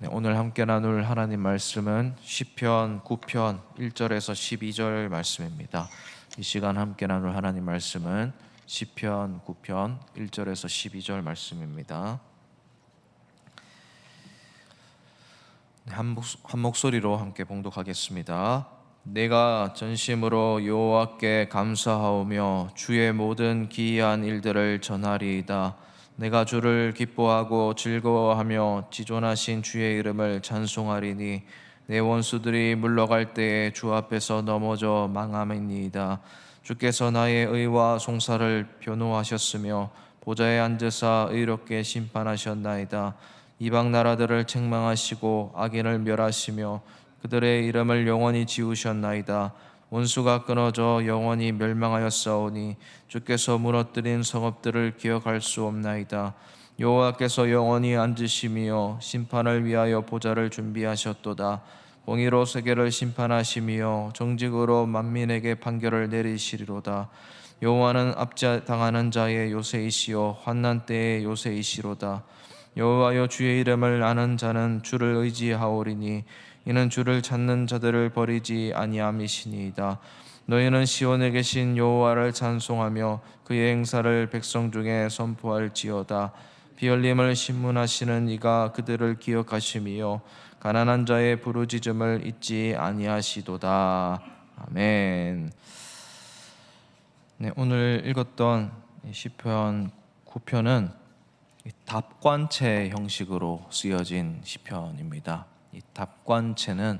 네, 오늘 함께 나눌 하나님 말씀은 시편 9편 1절에서 12절 말씀입니다. 이 시간 함께 나눌 하나님 말씀은 시편 9편 1절에서 12절 말씀입니다. 한 목소리로 함께 봉독하겠습니다. 내가 전심으로 여호와께 감사하오며 주의 모든 기이한 일들을 전하리이다. 내가 주를 기뻐하고 즐거워하며 지존하신 주의 이름을 찬송하리니 내 원수들이 물러갈 때에 주 앞에서 넘어져 망함이니이다. 주께서 나의 의와 송사를 변호하셨으며 보좌에 앉으사 의롭게 심판하셨나이다. 이방 나라들을 책망하시고 악인을 멸하시며 그들의 이름을 영원히 지우셨나이다. 원수가 끊어져 영원히 멸망하였사오니 주께서 무너뜨린 성읍들을 기억할 수 없나이다. 여호와께서 영원히 앉으시며 심판을 위하여 보좌를 준비하셨도다. 공의로 세계를 심판하시며 정직으로 만민에게 판결을 내리시리로다. 여호와는 압제당하는 자의 요새이시요 환난 때의 요새이시로다. 여호와여 주의 이름을 아는 자는 주를 의지하오리니 이는 주를 찾는 자들을 버리지 아니함이시니이다. 너희는 시온에 계신 여호와를 찬송하며 그의 행사를 백성 중에 선포할지어다. 비열림을 신문하시는 이가 그들을 기억하심이요 가난한 자의 부르짖음을 잊지 아니하시도다. 아멘. 네, 오늘 읽었던 시편 9편은 답관체 형식으로 쓰여진 시편입니다. 이 답관체는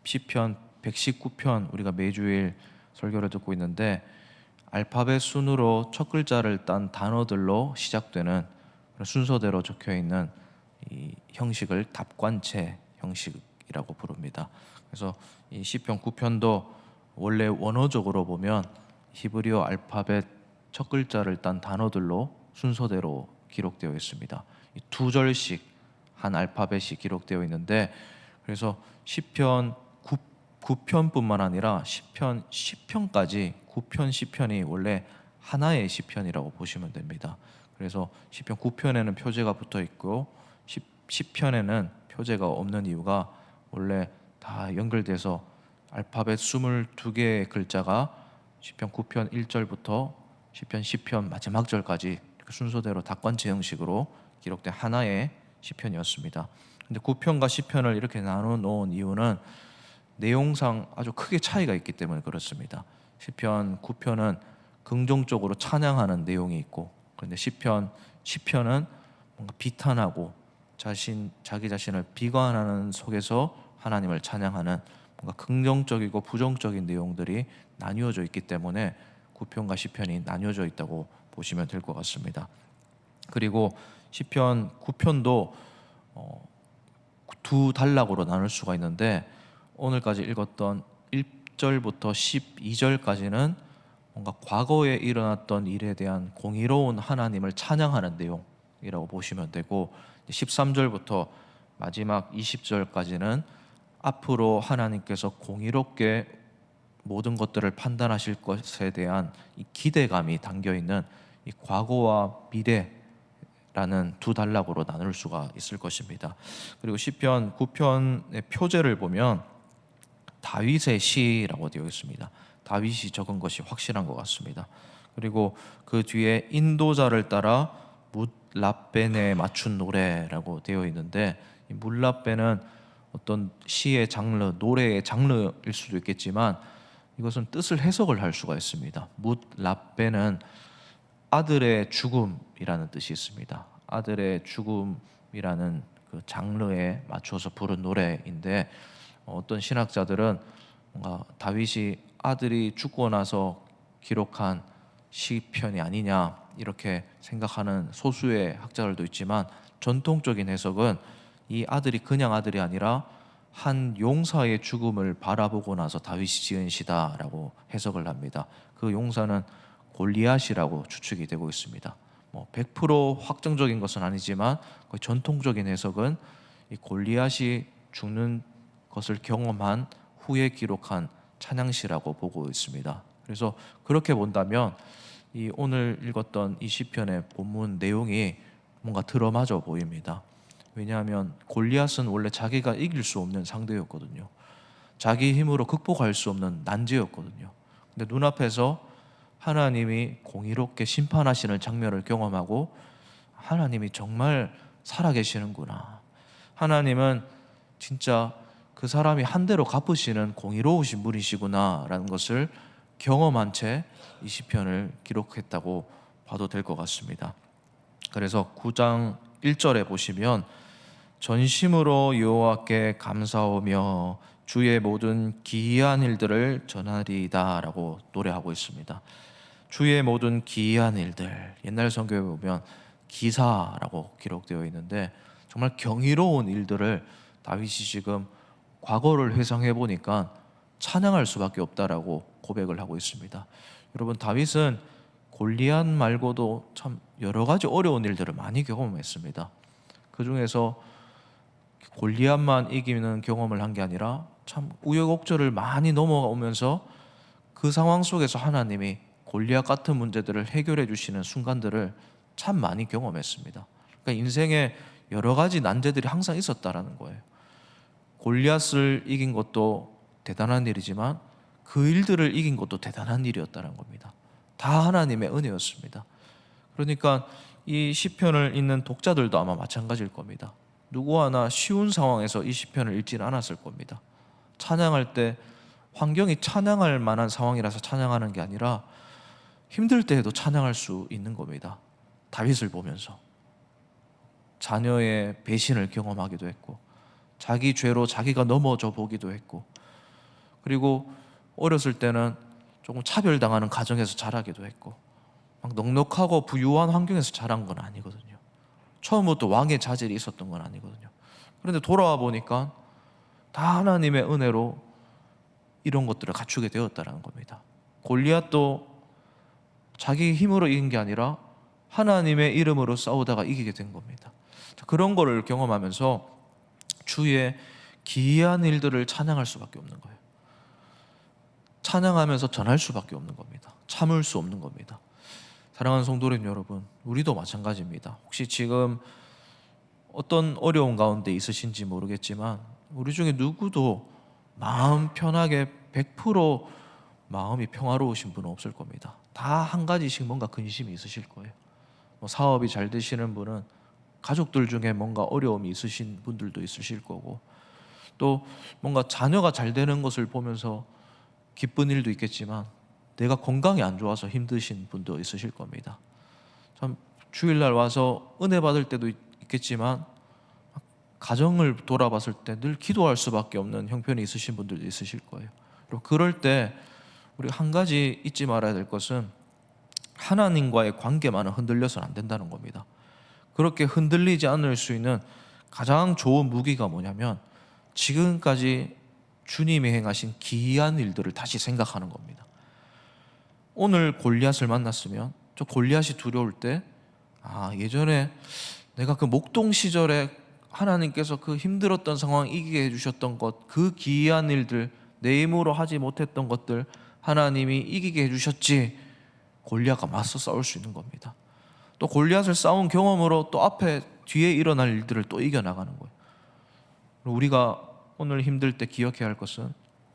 시편 119편 우리가 매주일 설교를 듣고 있는데 알파벳 순으로 첫 글자를 딴 단어들로 시작되는 순서대로 적혀 있는 이 형식을 답관체 형식이라고 부릅니다. 그래서 이 시편 9편도 원래 원어적으로 보면 히브리어 알파벳 첫 글자를 딴 단어들로 순서대로 기록되어 있습니다. 두 절씩 한 알파벳이 기록되어 있는데 그래서 시편 9편뿐만 아니라 시편 10편까지 9편 10편이 원래 하나의 시편이라고 보시면 됩니다. 그래서 시편 9편에는 표제가 붙어 있고 10편에는 표제가 없는 이유가 원래 다 연결돼서 알파벳 22개의 글자가 시편 9편 1절부터 시편 10편 마지막 절까지 순서대로 답관체 형식으로 기록된 하나의 시편이었습니다. 근데 9편과 10편을 이렇게 나눠 놓은 이유는 내용상 아주 크게 차이가 있기 때문에 그렇습니다. 시편 9편은 긍정적으로 찬양하는 내용이 있고, 그런데 시편 10편은 뭔가 비탄하고 자기 자신을 비관하는 속에서 하나님을 찬양하는 뭔가 긍정적이고 부정적인 내용들이 나뉘어져 있기 때문에 9편과 10편이 나뉘어져 있다고 보시면 될 것 같습니다. 그리고 시편 9편도 두 단락으로 나눌 수가 있는데 오늘까지 읽었던 1절부터 12절까지는 뭔가 과거에 일어났던 일에 대한 공의로운 하나님을 찬양하는 내용이라고 보시면 되고 13절부터 마지막 20절까지는 앞으로 하나님께서 공의롭게 모든 것들을 판단하실 것에 대한 이 기대감이 담겨있는 이 과거와 미래라는 두 단락으로 나눌 수가 있을 것입니다. 그리고 시편 9편의 표제를 보면 다윗의 시라고 되어 있습니다. 다윗이 적은 것이 확실한 것 같습니다. 그리고 그 뒤에 인도자를 따라 뭇라벤에 맞춘 노래라고 되어 있는데 이 뭇라벤은 어떤 시의 장르, 노래의 장르일 수도 있겠지만 이것은 뜻을 해석을 할 수가 있습니다. 뭇라벤은 아들의 죽음이라는 뜻이 있습니다. 아들의 죽음이라는 그 장르에 맞춰서 부른 노래인데 어떤 신학자들은 뭔가 다윗이 아들이 죽고 나서 기록한 시편이 아니냐 이렇게 생각하는 소수의 학자들도 있지만 전통적인 해석은 이 아들이 그냥 아들이 아니라 한 용사의 죽음을 바라보고 나서 다윗이 지은 시다라고 해석을 합니다. 그 용사는 골리앗이라고 추측이 되고 있습니다. 100% 확정적인 것은 아니지만 거의 전통적인 해석은 이 골리앗이 죽는 것을 경험한 후에 기록한 찬양시라고 보고 있습니다. 그래서 그렇게 본다면 이 오늘 읽었던 이 시편의 본문 내용이 뭔가 들어맞아 보입니다. 왜냐하면 골리앗은 원래 자기가 이길 수 없는 상대였거든요. 자기 힘으로 극복할 수 없는 난제였거든요. 근데 눈앞에서 하나님이 공의롭게 심판하시는 장면을 경험하고 하나님이 정말 살아계시는구나. 하나님은 진짜 그 사람이 한 대로 갚으시는 공의로우신 분이시구나 라는 것을 경험한 채 이 시편을 기록했다고 봐도 될 것 같습니다. 그래서 9장 1절에 보시면 전심으로 여호와께 감사하며 주의 모든 기이한 일들을 전하리이다 라고 노래하고 있습니다. 주의 모든 기이한 일들, 옛날 성경에 보면 기사라고 기록되어 있는데 정말 경이로운 일들을 다윗이 지금 과거를 회상해 보니까 찬양할 수밖에 없다라고 고백을 하고 있습니다. 여러분, 다윗은 골리앗 말고도 참 여러 가지 어려운 일들을 많이 경험했습니다. 그 중에서 골리앗만 이기는 경험을 한 게 아니라 참 우여곡절을 많이 넘어오면서 그 상황 속에서 하나님이 골리앗 같은 문제들을 해결해 주시는 순간들을 참 많이 경험했습니다. 그러니까 인생에 여러 가지 난제들이 항상 있었다라는 거예요. 골리앗을 이긴 것도 대단한 일이지만 그 일들을 이긴 것도 대단한 일이었다는 겁니다. 다 하나님의 은혜였습니다. 그러니까 이 시편을 읽는 독자들도 아마 마찬가지일 겁니다. 누구 하나 쉬운 상황에서 이 시편을 읽지는 않았을 겁니다. 찬양할 때 환경이 찬양할 만한 상황이라서 찬양하는 게 아니라 힘들 때에도 찬양할 수 있는 겁니다. 다윗을 보면서 자녀의 배신을 경험하기도 했고 자기 죄로 자기가 넘어져 보기도 했고 그리고 어렸을 때는 조금 차별당하는 가정에서 자라기도 했고 막 넉넉하고 부유한 환경에서 자란 건 아니거든요. 처음부터 왕의 자질이 있었던 건 아니거든요. 그런데 돌아와 보니까 다 하나님의 은혜로 이런 것들을 갖추게 되었다는 겁니다. 골리앗도 자기 힘으로 이긴 게 아니라 하나님의 이름으로 싸우다가 이기게 된 겁니다. 그런 거를 경험하면서 주의 기이한 일들을 찬양할 수밖에 없는 거예요. 찬양하면서 전할 수밖에 없는 겁니다. 참을 수 없는 겁니다. 사랑하는 성도님 여러분, 우리도 마찬가지입니다. 혹시 지금 어떤 어려운 가운데 있으신지 모르겠지만 우리 중에 누구도 마음 편하게 100% 마음이 평화로우신 분은 없을 겁니다. 다 한 가지씩 뭔가 근심이 있으실 거예요. 사업이 잘 되시는 분은 가족들 중에 뭔가 어려움이 있으신 분들도 있으실 거고 또 뭔가 자녀가 잘 되는 것을 보면서 기쁜 일도 있겠지만 내가 건강이 안 좋아서 힘드신 분도 있으실 겁니다. 참 주일날 와서 은혜 받을 때도 있겠지만 가정을 돌아봤을 때 늘 기도할 수밖에 없는 형편이 있으신 분들도 있으실 거예요. 그리고 그럴 때 우리 한 가지 잊지 말아야 될 것은 하나님과의 관계만은 흔들려서는 안 된다는 겁니다. 그렇게 흔들리지 않을 수 있는 가장 좋은 무기가 뭐냐면 지금까지 주님이 행하신 기이한 일들을 다시 생각하는 겁니다. 오늘 골리앗을 만났으면 저 골리앗이 두려울 때 예전에 내가 그 목동 시절에 하나님께서 그 힘들었던 상황 이기게 해주셨던 것, 그 기이한 일들, 내 힘으로 하지 못했던 것들 하나님이 이기게 해주셨지. 골리앗과 맞서 싸울 수 있는 겁니다. 또 골리앗을 싸운 경험으로 또 앞에 뒤에 일어날 일들을 또 이겨나가는 거예요. 우리가 오늘 힘들 때 기억해야 할 것은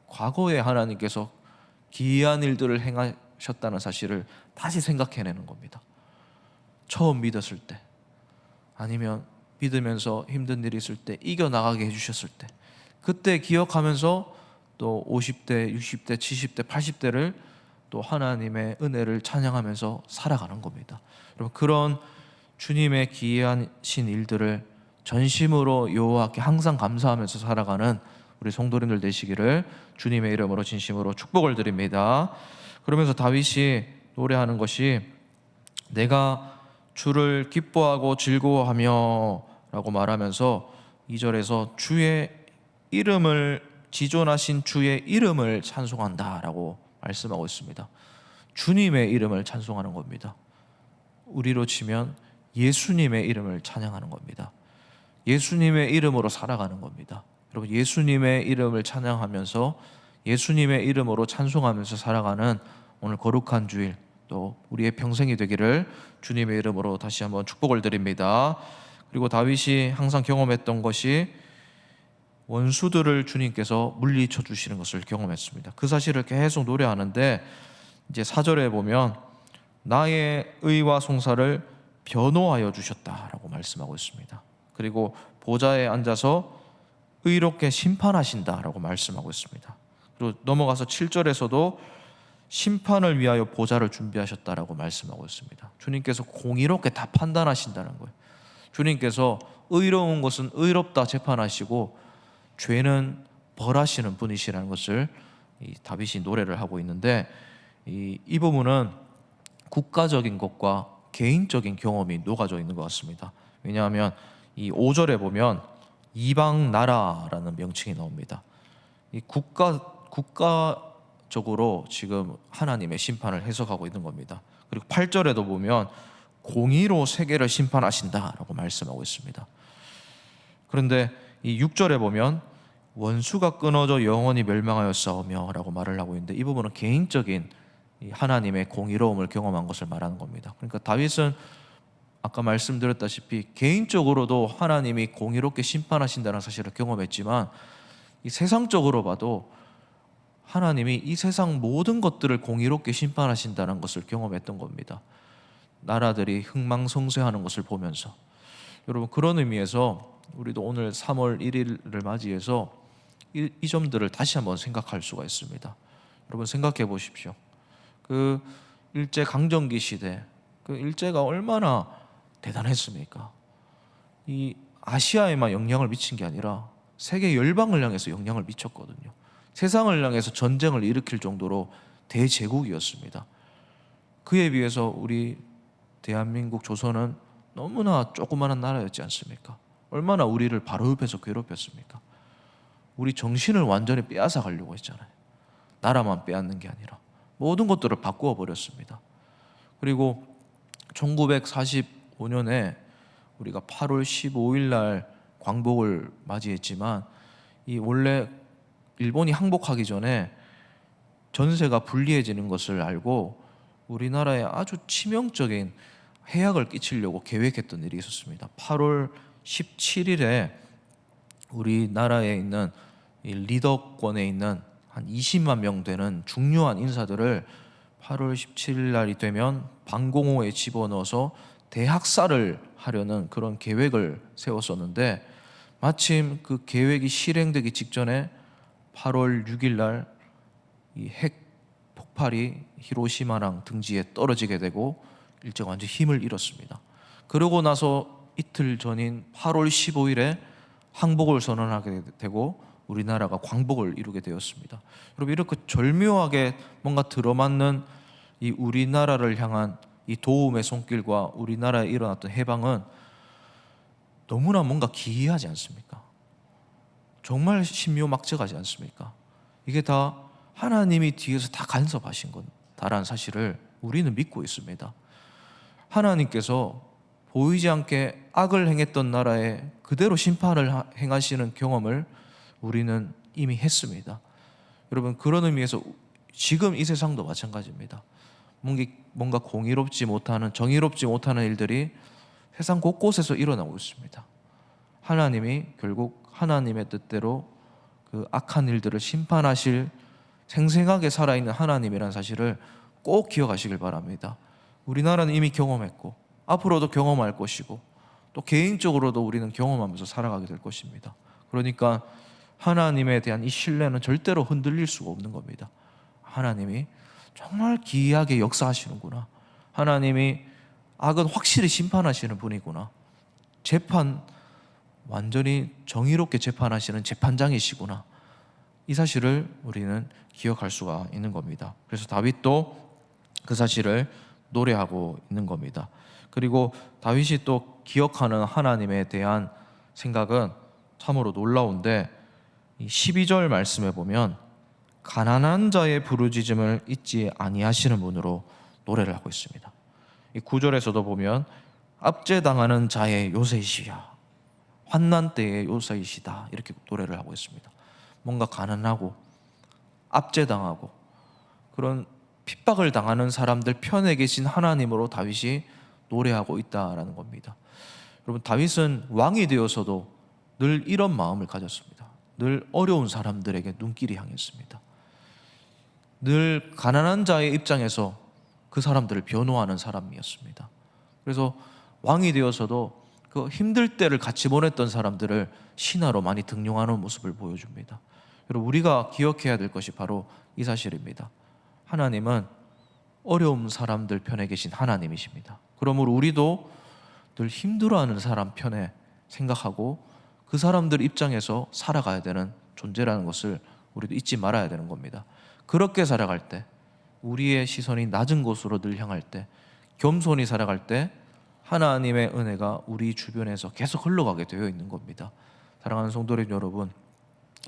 과거에 하나님께서 기이한 일들을 행하셨다는 사실을 다시 생각해내는 겁니다. 처음 믿었을 때 아니면 믿으면서 힘든 일이 있을 때 이겨나가게 해주셨을 때 그때 기억하면서 또 50대, 60대, 70대, 80대를 또 하나님의 은혜를 찬양하면서 살아가는 겁니다. 여러분, 그런 주님의 기이하신 일들을 전심으로 여호와께 항상 감사하면서 살아가는 우리 성도님들 되시기를 주님의 이름으로 진심으로 축복을 드립니다. 그러면서 다윗이 노래하는 것이 내가 주를 기뻐하고 즐거워하며 라고 말하면서 2절에서 주의 이름을 지존하신 주의 이름을 찬송한다 라고 말씀하고 있습니다. 주님의 이름을 찬송하는 겁니다. 우리로 치면 예수님의 이름을 찬양하는 겁니다. 예수님의 이름으로 살아가는 겁니다. 여러분, 예수님의 이름을 찬양하면서 예수님의 이름으로 찬송하면서 살아가는 오늘 거룩한 주일 또 우리의 평생이 되기를 주님의 이름으로 다시 한번 축복을 드립니다. 그리고 다윗이 항상 경험했던 것이 원수들을 주님께서 물리쳐 주시는 것을 경험했습니다. 그 사실을 계속 노래하는데 이제 4절에 보면 나의 의와 송사를 변호하여 주셨다라고 말씀하고 있습니다. 그리고 보좌에 앉아서 의롭게 심판하신다라고 말씀하고 있습니다. 그리고 넘어가서 7절에서도 심판을 위하여 보좌를 준비하셨다라고 말씀하고 있습니다. 주님께서 공의롭게 다 판단하신다는 거예요. 주님께서 의로운 것은 의롭다 재판하시고 죄는 벌하시는 분이시라는 것을 이 다윗이 노래를 하고 있는데, 이 부분은 국가적인 것과 개인적인 경험이 녹아져 있는 것 같습니다. 왜냐하면 이 5절에 보면 이방 나라라는 명칭이 나옵니다. 이 국가적으로 지금 하나님의 심판을 해석하고 있는 겁니다. 그리고 8절에도 보면 공의로 세계를 심판하신다라고 말씀하고 있습니다. 그런데 이 6절에 보면 원수가 끊어져 영원히 멸망하였사오며 라고 말을 하고 있는데, 이 부분은 개인적인 하나님의 공의로움을 경험한 것을 말하는 겁니다. 그러니까 다윗은 아까 말씀드렸다시피 개인적으로도 하나님이 공의롭게 심판하신다는 사실을 경험했지만, 이 세상적으로 봐도 하나님이 이 세상 모든 것들을 공의롭게 심판하신다는 것을 경험했던 겁니다. 나라들이 흥망성쇠하는 것을 보면서. 여러분, 그런 의미에서 우리도 오늘 3월 1일을 맞이해서 이 점들을 다시 한번 생각할 수가 있습니다. 여러분, 생각해 보십시오. 그 일제 강점기 시대, 그 일제가 얼마나 대단했습니까? 이 아시아에만 영향을 미친 게 아니라 세계 열방을 향해서 영향을 미쳤거든요. 세상을 향해서 전쟁을 일으킬 정도로 대제국이었습니다. 그에 비해서 우리 대한민국 조선은 너무나 조그마한 나라였지 않습니까? 얼마나 우리를 바로 옆에서 괴롭혔습니까? 우리 정신을 완전히 빼앗아 가려고 했잖아요. 나라만 빼앗는 게 아니라 모든 것들을 바꾸어 버렸습니다. 그리고 1945년에 우리가 8월 15일 날 광복을 맞이했지만, 이 원래 일본이 항복하기 전에 전세가 불리해지는 것을 알고 우리나라에 아주 치명적인 해악을 끼치려고 계획했던 일이 있었습니다. 8월 17일에 우리나라에 있는 이 리더권에 있는 한 20만 명 되는 중요한 인사들을 8월 17일 날이 되면 방공호에 집어넣어서 대학살을 하려는 그런 계획을 세웠었는데, 마침 그 계획이 실행되기 직전에 8월 6일 날 이 핵 폭발이 히로시마랑 등지에 떨어지게 되고 일제가 완전 힘을 잃었습니다. 그러고 나서 이틀 전인 8월 15일에 항복을 선언하게 되고 우리나라가 광복을 이루게 되었습니다. 여러분, 이렇게 절묘하게 뭔가 들어맞는 이 우리나라를 향한 이 도움의 손길과 우리나라에 일어났던 해방은 너무나 뭔가 기이하지 않습니까? 정말 신묘막측하지 않습니까? 이게 다 하나님이 뒤에서 다 간섭하신 거다라는 사실을 우리는 믿고 있습니다. 하나님께서 보이지 않게 악을 행했던 나라에 그대로 심판을 행하시는 경험을 우리는 이미 했습니다. 여러분, 그런 의미에서 지금 이 세상도 마찬가지입니다. 뭔가 공의롭지 못하는, 정의롭지 못하는 일들이 세상 곳곳에서 일어나고 있습니다. 하나님이 결국 하나님의 뜻대로 그 악한 일들을 심판하실 생생하게 살아있는 하나님이라는 사실을 꼭 기억하시길 바랍니다. 우리나라는 이미 경험했고 앞으로도 경험할 것이고 또 개인적으로도 우리는 경험하면서 살아가게 될 것입니다. 그러니까 하나님에 대한 이 신뢰는 절대로 흔들릴 수가 없는 겁니다. 하나님이 정말 기이하게 역사하시는구나. 하나님이 악은 확실히 심판하시는 분이구나. 재판 완전히 정의롭게 재판하시는 재판장이시구나. 이 사실을 우리는 기억할 수가 있는 겁니다. 그래서 다윗도 그 사실을 노래하고 있는 겁니다. 그리고 다윗이 또 기억하는 하나님에 대한 생각은 참으로 놀라운데, 이 12절 말씀에 보면 가난한 자의 부르짖음을 잊지 아니하시는 분으로 노래를 하고 있습니다. 이 9절에서도 보면 압제당하는 자의 요새이시야, 환난 때의 요새이시다, 이렇게 노래를 하고 있습니다. 뭔가 가난하고 압제당하고 그런 핍박을 당하는 사람들 편에 계신 하나님으로 다윗이 노래하고 있다라는 겁니다. 여러분, 다윗은 왕이 되어서도 늘 이런 마음을 가졌습니다. 늘 어려운 사람들에게 눈길이 향했습니다. 늘 가난한 자의 입장에서 그 사람들을 변호하는 사람이었습니다. 그래서 왕이 되어서도 그 힘들 때를 같이 보냈던 사람들을 신하로 많이 등용하는 모습을 보여줍니다. 여러분, 우리가 기억해야 될 것이 바로 이 사실입니다. 하나님은 어려운 사람들 편에 계신 하나님이십니다. 그러므로 우리도 늘 힘들어하는 사람 편에 생각하고 그 사람들 입장에서 살아가야 되는 존재라는 것을 우리도 잊지 말아야 되는 겁니다. 그렇게 살아갈 때, 우리의 시선이 낮은 곳으로 늘 향할 때, 겸손히 살아갈 때 하나님의 은혜가 우리 주변에서 계속 흘러가게 되어 있는 겁니다. 사랑하는 성도 여러분,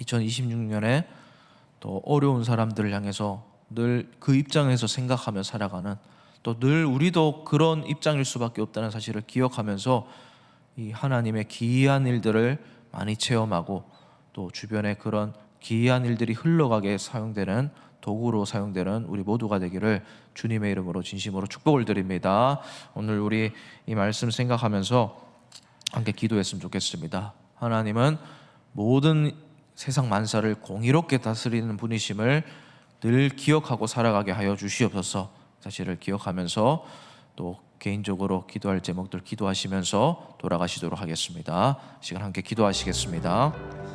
2026년에 더 어려운 사람들을 향해서 늘 그 입장에서 생각하며 살아가는, 또 늘 우리도 그런 입장일 수밖에 없다는 사실을 기억하면서 이 하나님의 기이한 일들을 많이 체험하고 또 주변에 그런 기이한 일들이 흘러가게 사용되는 도구로 사용되는 우리 모두가 되기를 주님의 이름으로 진심으로 축복을 드립니다. 오늘 우리 이 말씀 생각하면서 함께 기도했으면 좋겠습니다. 하나님은 모든 세상 만사를 공의롭게 다스리는 분이심을 늘 기억하고 살아가게 하여 주시옵소서. 사실을 기억하면서 또 개인적으로 기도할 제목들 기도하시면서 돌아가시도록 하겠습니다. 시간 함께 기도하시겠습니다.